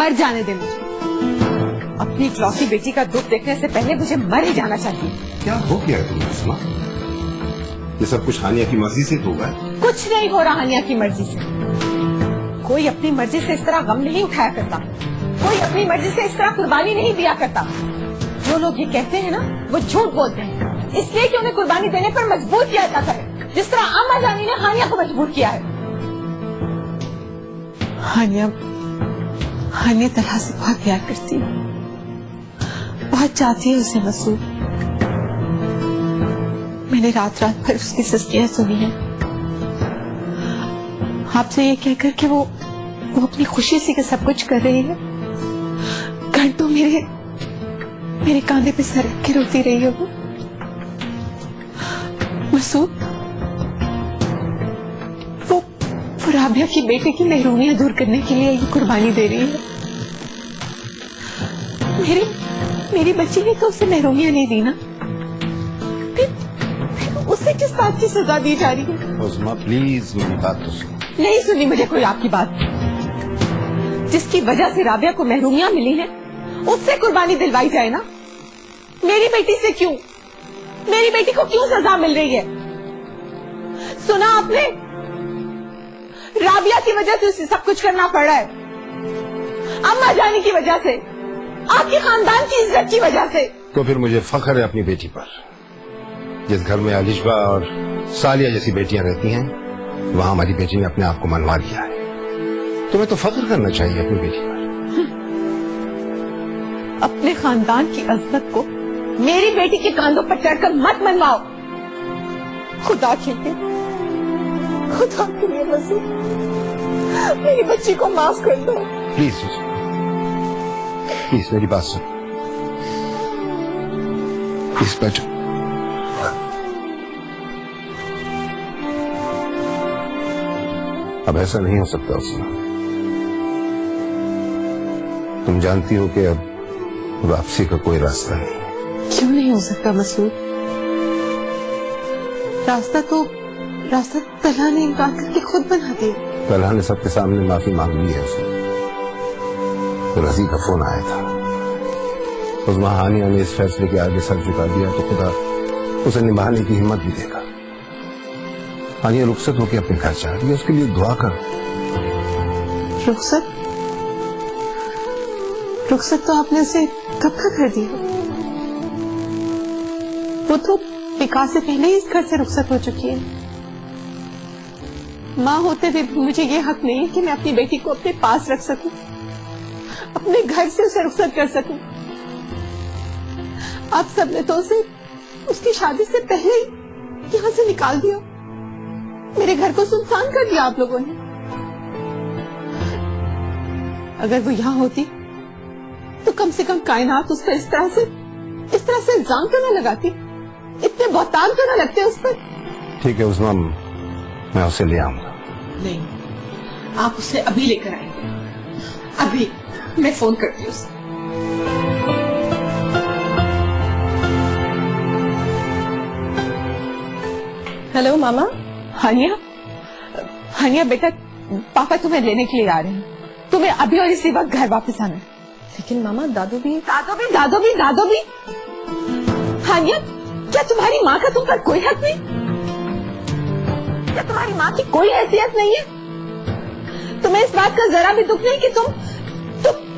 मर जाने दे मुझे। अपनी इकलौती बेटी का दुख देखने से पहले मुझे मर ही जाना चाहिए। क्या हो गया तुम्हें उस्मा? ये सब कुछ हानिया की मर्जी से होगा? कुछ नहीं हो रहा हानिया की मर्जी से। कोई अपनी मर्जी से इस तरह गम नहीं उठाया करता, कोई अपनी मर्जी से इस तरह कुर्बानी नहीं दिया करता। जो लोग ये कहते हैं ना वो झूठ बोलते हैं, इसलिए कि उन्हें कुर्बानी देने पर मजबूर किया जाता है, जिस तरह अम्मा जानी ने हानिया को मजबूर किया है। हानिया तरह से बहुत प्यार करती है, बहुत चाहती है उसे मसूद। मैंने रात रात भर उसकी सस्तियां सुनी है, आपसे ये कहकर कि वो अपनी खुशी से सब कुछ कर रही है। घंटों मेरे कांधे पे सर रख के रोती रही है वो। मसूद, वो राबिया की बेटे की महरूमियां दूर करने के लिए ये कुर्बानी दे रही है। मेरी बच्ची ने तो उसे महरूमियां नहीं दी ना, फिर उसे किस बात की सजा दी जा रही है? उस्मा प्लीज मेरी बात तो सुन। नहीं सुनी मुझे कोई आपकी बात। जिसकी वजह से राबिया को महरूमियां मिली हैं, उससे कुर्बानी दिलवाई जाए ना। मेरी बेटी से क्यों, मेरी बेटी को क्यों सजा मिल रही है? सुना आपने? राबिया की वजह से उसे सब कुछ करना पड़ रहा है, अम्मा जानी की वजह से, आपके खानदान की इज्जत की वजह से। तो फिर मुझे फख्र है अपनी बेटी पर। जिस घर में अलिशबा और सालिया जैसी बेटियां रहती हैं, वहां हमारी बेटी ने अपने आप को मनवा लिया है। तुम्हें तो फख्र करना चाहिए अपनी बेटी पर। अपने खानदान की अज़मत को मेरी बेटी के कांधों पर चढ़कर मत मनवाओ। खुदा के लिए मसूद, मेरी बच्ची को माफ कर दो। प्लीज मेरी बात सुन। प्लीज बैठो। अब ऐसा नहीं हो सकता उस्मा। तुम जानती हो कि अब वापसी का कोई रास्ता नहीं। क्यों नहीं हो सकता मसूद? रास्ता तलहा ने इनकार करके खुद बना दिया। तलहा ने सबके सामने माफी मांग ली है उसने। तो रजी का फोन आया था। उस्मा हानिया ने इस फैसले के आगे सर झुका दिया तो खुदा उसे निभाने की हिम्मत भी देगा। हानिया रुखसत होकर अपने घर जा रही है, उसके लिए दुआ कर। रुखसत तो आपने उसे कब का कर दिया? वो तो विकास से पहले ही इस घर से रुखसत हो चुकी है। माँ होते हुए भी मुझे ये हक नहीं है कि मैं अपनी बेटी को अपने पास रख सकूं, अपने घर से उसे रुखसत कर सकूं। आप सबने तो उसे उसकी शादी से पहले ही यहाँ से निकाल दिया। मेरे घर को सुनसान कर दिया आप लोगों ने। अगर वो यहाँ होती तो कम से कम कायनात उस पर इस तरह से इल्जाम तो न लगाती, इतने बहुतान तो न लगते उस पर। ठीक है उस्मा, मैं उसे ले आऊंगा। नहीं, आप उसे अभी लेकर आएंगे। अभी मैं फोन करती हूँ उसे। हेलो मामा। हानिया बेटा, पापा तुम्हें लेने के लिए आ रहे हैं। तुम्हें अभी और इसी वक्त घर वापस आना है। लेकिन मामा दादू भी। हानिया, क्या तुम्हारी माँ का तुम पर कोई हक नहीं? क्या तुम्हारी माँ की कोई हैसियत नहीं है? तुम्हें इस बात का जरा भी दुख नहीं कि तुम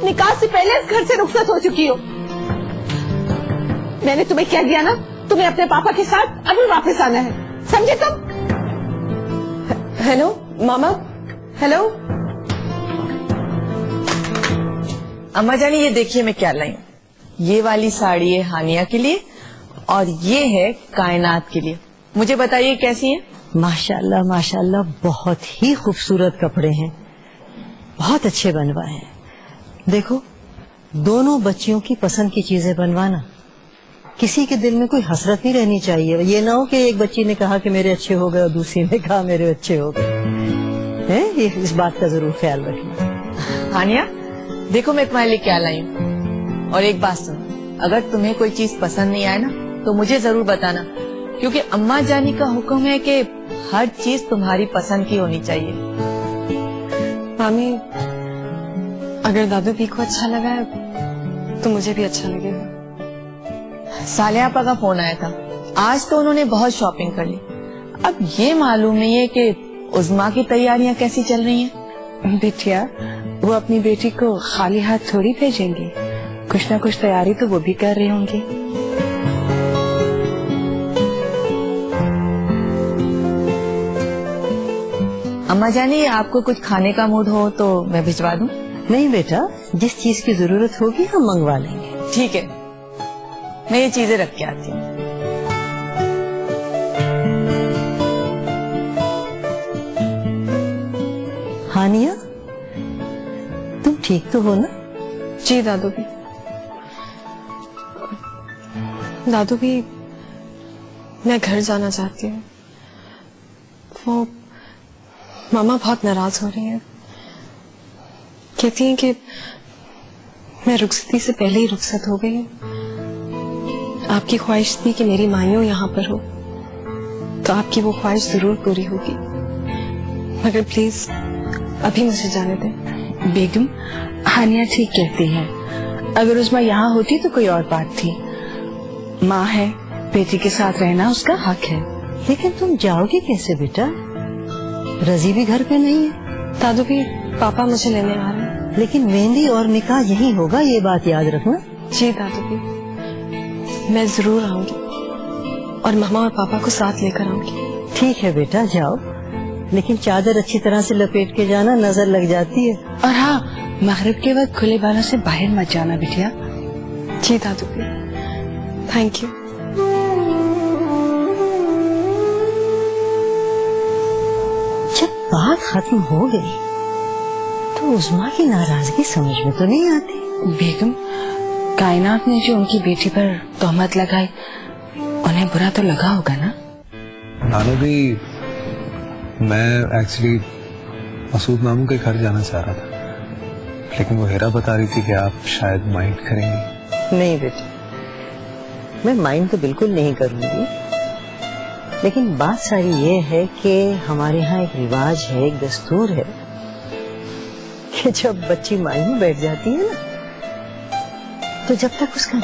निकाह से पहले इस घर से रुखसत हो चुकी हो? मैंने तुम्हें क्या दिया ना, तुम्हें अपने पापा के साथ अभी वापस आना है, समझे तुम? हेलो मामा। हेलो अम्मा जानी, ये देखिए मैं क्या लाई हूँ। ये वाली साड़ी है हानिया के लिए और ये है कायनात के लिए। मुझे बताइए कैसी है? माशाल्लाह माशाल्लाह, बहुत ही खूबसूरत कपड़े हैं, बहुत अच्छे बनवाए हैं। देखो, दोनों बच्चियों की पसंद की चीजें बनवाना, किसी के दिल में कोई हसरत नहीं रहनी चाहिए। ये ना हो कि एक बच्ची ने कहा कि मेरे अच्छे हो गए और दूसरी ने कहा मेरे अच्छे हो गए। ये इस बात का जरूर ख्याल रखना। हानिया देखो मैं तुम्हारे लिए क्या लाई हूँ। और एक बात सुनो, अगर तुम्हें कोई चीज पसंद नहीं आए ना तो मुझे जरूर बताना, क्योंकि अम्मा जानी का हुक्म है कि हर चीज तुम्हारी पसंद की होनी चाहिए। मामी, अगर दादू भी को अच्छा लगा है तो मुझे भी अच्छा लगेगा। साले आपा का फोन आया था, आज तो उन्होंने बहुत शॉपिंग कर ली। अब ये मालूम नहीं है कि उज़्मा की तैयारियां कैसी चल रही हैं। बिटिया, वो अपनी बेटी को खाली हाथ थोड़ी भेजेंगे, कुछ ना कुछ तैयारी तो वो भी कर रहे होंगे। अम्मा जानी, आपको कुछ खाने का मूड हो तो मैं भिजवा दूं? नहीं बेटा, जिस चीज की जरूरत होगी हम मंगवा लेंगे। ठीक है, मैं ये चीजें रख के आती हूँ। हानिया, तुम ठीक तो हो ना? जी दादू भी। दादू भी, मैं घर जाना चाहती हूँ। वो मामा बहुत नाराज हो रही हैं, कहती हैं कि मैं रुखसती से पहले ही रुखसत हो गई हूँ। आपकी ख्वाहिश थी कि मेरी माइयों यहाँ पर हो, तो आपकी वो ख्वाहिश जरूर पूरी होगी, मगर प्लीज अभी मुझे जाने दें। बेगम, हानिया ठीक कहती है, अगर उज़्मा यहाँ होती तो कोई और बात थी। माँ है, बेटी के साथ रहना उसका हक है। लेकिन तुम जाओगे कैसे बेटा? रजी भी घर पे नहीं है। दादू भी, पापा मुझे लेने आ रहे हैं। लेकिन मेहंदी और निकाह यही होगा, ये बात याद रखना। जी दादू भी, मैं जरूर आऊंगी और मामा और पापा को साथ लेकर आऊंगी। ठीक है बेटा, जाओ, लेकिन चादर अच्छी तरह से लपेट के जाना, नजर लग जाती है। और हाँ, मगरिब के वक्त खुले बालों से बाहर मत जाना बिटिया। जी दादू भी, थैंक यू। जब बात खत्म हो गई तो उज़्मा की नाराजगी समझ में तो नहीं आती। बेगम, कायनात ने जो उनकी बेटी पर तोहमत लगाई, उन्हें बुरा तो लगा होगा ना? नानू भी, मैं एक्चुअली मसूद मामू के घर जाना चाह रहा था, लेकिन वो हेरा बता रही थी कि आप शायद माइंड करेंगी। नहीं बेटा, मैं माइंड तो बिल्कुल नहीं करूंगी, लेकिन बात सारी ये है कि हमारे यहाँ एक रिवाज है, एक दस्तूर है कि जब बच्ची माई में बैठ जाती है ना, तो जब तक उसका